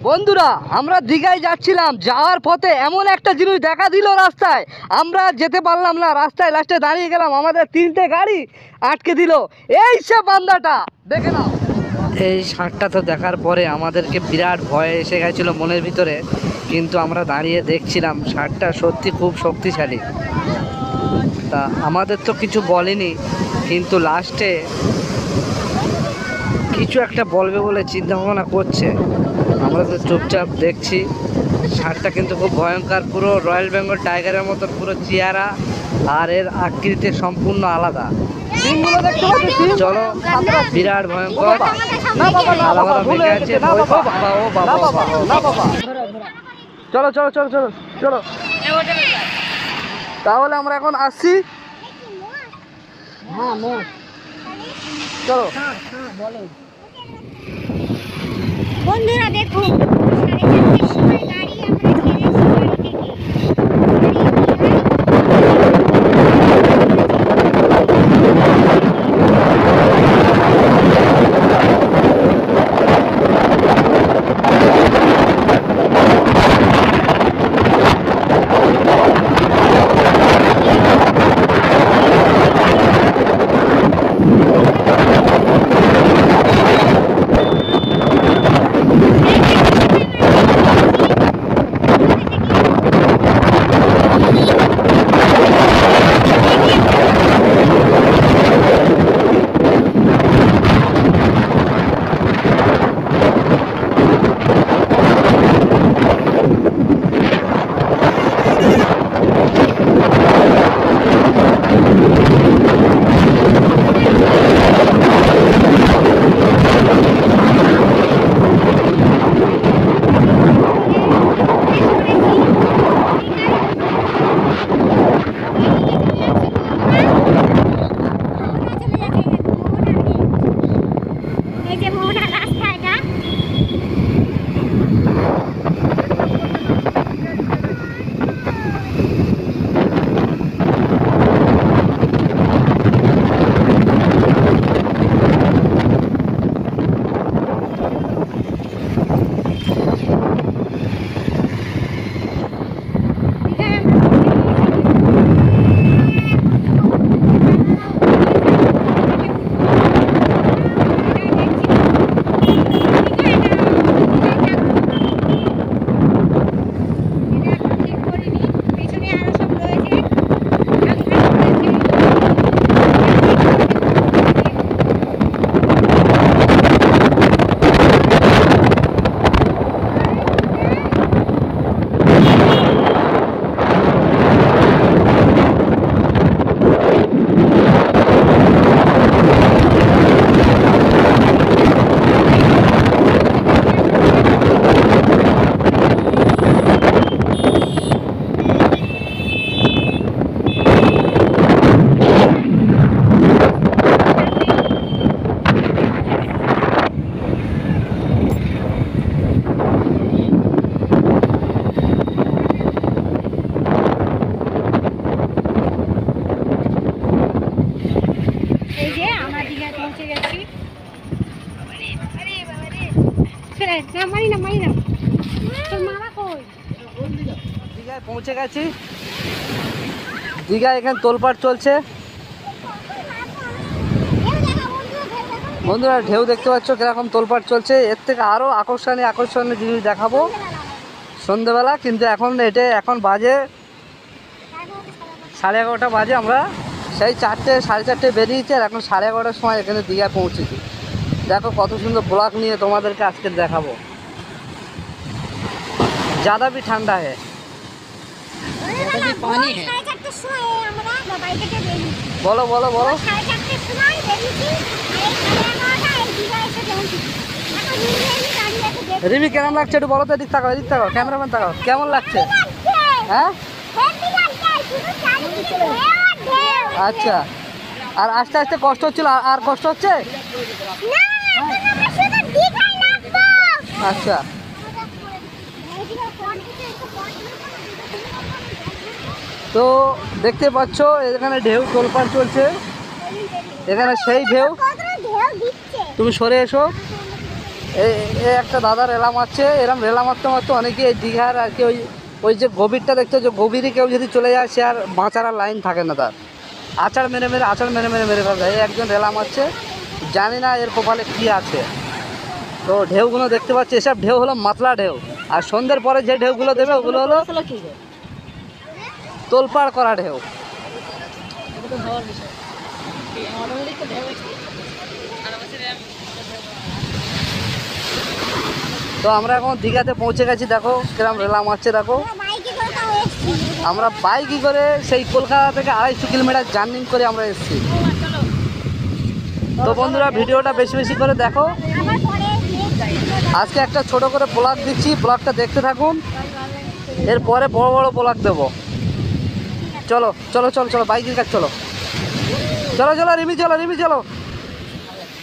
বন্ধুরা আমরা দীঘায় যাচ্ছিলাম, যাওয়ার পথে এমন একটা জিনিস দেখা দিল রাস্তায়, আমরা যেতে পারলাম না। রাস্তায় লাস্টে দাঁড়িয়ে গেলাম, আমাদের 3টে গাড়ি আটকে দিল। এই সে বান্দাটা দেখে নাও। এই ষাঁড়টা তো দেখার পরে আমাদেরকে বিরাট ভয় এসে গেছিলো মনের ভিতরে, কিন্তু আমরা দাঁড়িয়ে দেখছিলাম ষাঁড়টা সত্যি খুব শক্তিশালী। তা আমাদের তো কিছু বলেনি, কিন্তু লাস্টে কিছু একটা বলবে বলে চিন্তা ভাবনা করছে। আমরা তো চুপচাপ দেখছি। ষাঁড়টা কিন্তু খুব ভয়ঙ্কর, পুরো রয়্যাল বেঙ্গল টাইগারের মতো পুরো চেহারা, আর এর আকৃতি সম্পূর্ণ আলাদা। চলো, বিরাট ভয়ঙ্কর, চলো চলো চলো চলো চলো। তাহলে আমরা এখন আসছি। চলো বন্ধুরা দেখুন, 4:30 সময় গাড়ি আমরা ছেড়েছি বাড়ি থেকে। দীঘায় পৌঁছে গেছি। দীঘায় এখানে তোলপাড় চলছে। বন্ধুরা ঢেউ দেখতে পাচ্ছ কিরকম তোলপাড় চলছে। এর থেকে আরও আকর্ষণীয় জিনিস দেখাবো সন্ধ্যেবেলা, কিন্তু এখন এখন বাজে 11:30 বাজে। আমরা সেই 4:30 বেরিয়েছি, আর এখন 11:30 সময় এখানে দীঘায় পৌঁছেছি। দেখো কত সুন্দর ব্লগ নিয়ে তোমাদেরকে আজকে দেখাবো। ज़्यादा भी ठंडा है, पानी है। बोलो बोलो बोलो। রিমি কেমন লাগছে একটু বলো তো। এদিক তাকাও, এদিক তাকাও, ক্যামেরাম্যান তাকাও, কেমন লাগছে? হ্যাঁ আচ্ছা। আর আস্তে আস্তে কষ্ট হচ্ছিল, আর কষ্ট হচ্ছে? আচ্ছা। তো দেখতে পাচ্ছ এখানে ঢেউ তোলপাড় চলছে, এখানে সেই ঢেউ। তুমি সরে এসো। এই এই একটা দাদা রেলা মারছে, এরম রেলা মারতে মারতে অনেকে এই দীঘার আর কি ওই ওই যে গভীরটা দেখতে, যে গভীরে কেউ যদি চলে যায় সে আর বাঁচার আর লাইন থাকে না তার, আচার মেরে মেরে ফেলবে। এই একজন রেলা মারছে, জানি না এর কপালে কী আছে। তো ঢেউগুলো দেখতে পাচ্ছি, এসব ঢেউ হলো মাতলা ঢেউ, আর সন্ধ্যের পরে যে ঢেউগুলো দেবে ওগুলো হলো তোলপাড় করা ঢেউ। তো আমরা এখন দীঘাতে পৌঁছে গেছি, দেখো কিরম রেলা মারছে দেখো। আমরা বাইকে করে সেই কলকাতা থেকে 250 কিলোমিটার জার্নি করে আমরা এসেছি। তো বন্ধুরা ভিডিওটা বেশি বেশি করে দেখো। আজকে একটা ছোট করে ব্লগ দিচ্ছি, ব্লগটা দেখতে থাকুন, এরপরে বড় বড় ব্লগ দেবো। চলো চলো চলো চলো বাইকের কাছে চলো, চলো চলো রিমি চলো, রিমি চলো,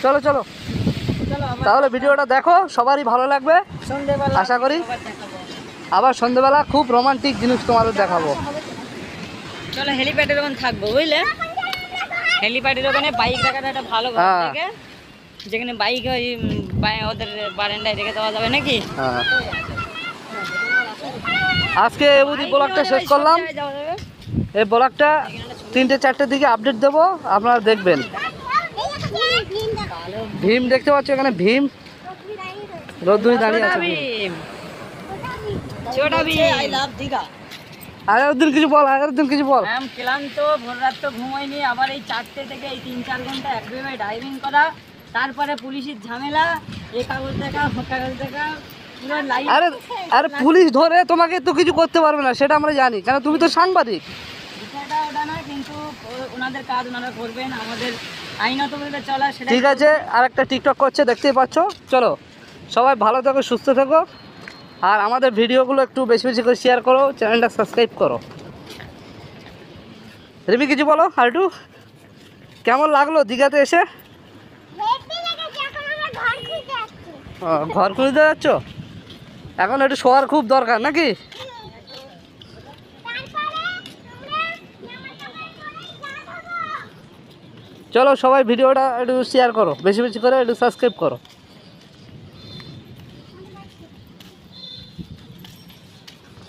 চলো চলো। তাহলে ভিডিওটা দেখো, সবারই ভালো লাগবে আশা করি। আবার সন্ধ্যেবেলা খুব রোমান্টিক জিনিস তোমাদের দেখাবো। চলো হেলিপ্যাডের ওখানে থাকবো বুঝলে, হেলিপ্যাডের ওখানে বাইক রাখাটা একটা ভালো ঘর হ্যাঁ। থেকে, যেখানে বাইক ওই ওদের বারান্দায় রেখে দেওয়া যাবে নাকি। হ্যাঁ, আজকে এই অবধি ব্লগটা শেষ করলাম। এই ব্লগটা 3টে-4টের দিকে আপডেট দেবো, আপনারা দেখবেন। ভীম দেখতে পাচ্ছ এখানে, ভীম রোদ্দুরি দাঁড়িয়ে আছে। ভীম। Chhota Bheem, I love Digha. আগের কিছু বল, আগের দিন কিছু বল। আমি ক্লান্ত, ভোর রাত তো ঘুমাইনি, আবার এই 4টে থেকে এই 3-4 ঘন্টা একভাবে ড্রাইভিং করা, তারপরে পুলিশের ঝামেলা, এই কাগজ দেখা ও কাগজ দেখা, পুরো লাইফ। আরে আরে পুলিশ ধরে তোমাকে তো কিছু করতে পারবে না, সেটা আমরা জানি, কারণ তুমি তো সাংবাদিক। বিষয়টা ওটা না, কিন্তু ওনাদের কাজ ওনারা করবেন, আমাদের আইনতভাবে চলা সেটা। ঠিক আছে, আর একটা টিকটক করছে দেখতেই পাচ্ছ। চলো সবাই ভালো থেকো, সুস্থ থেকো, আর আমাদের ভিডিওগুলো একটু বেশি বেশি করে শেয়ার করো, চ্যানেলটা সাবস্ক্রাইব করো। রিমি কিছু বলো আর একটু, কেমন লাগলো দীঘাতে এসে? ঘর খুঁজতে যাচ্ছ এখন, একটু শোয়ার খুব দরকার নাকি? চলো সবাই ভিডিওটা একটু শেয়ার করো, বেশি বেশি করে একটু সাবস্ক্রাইব করো।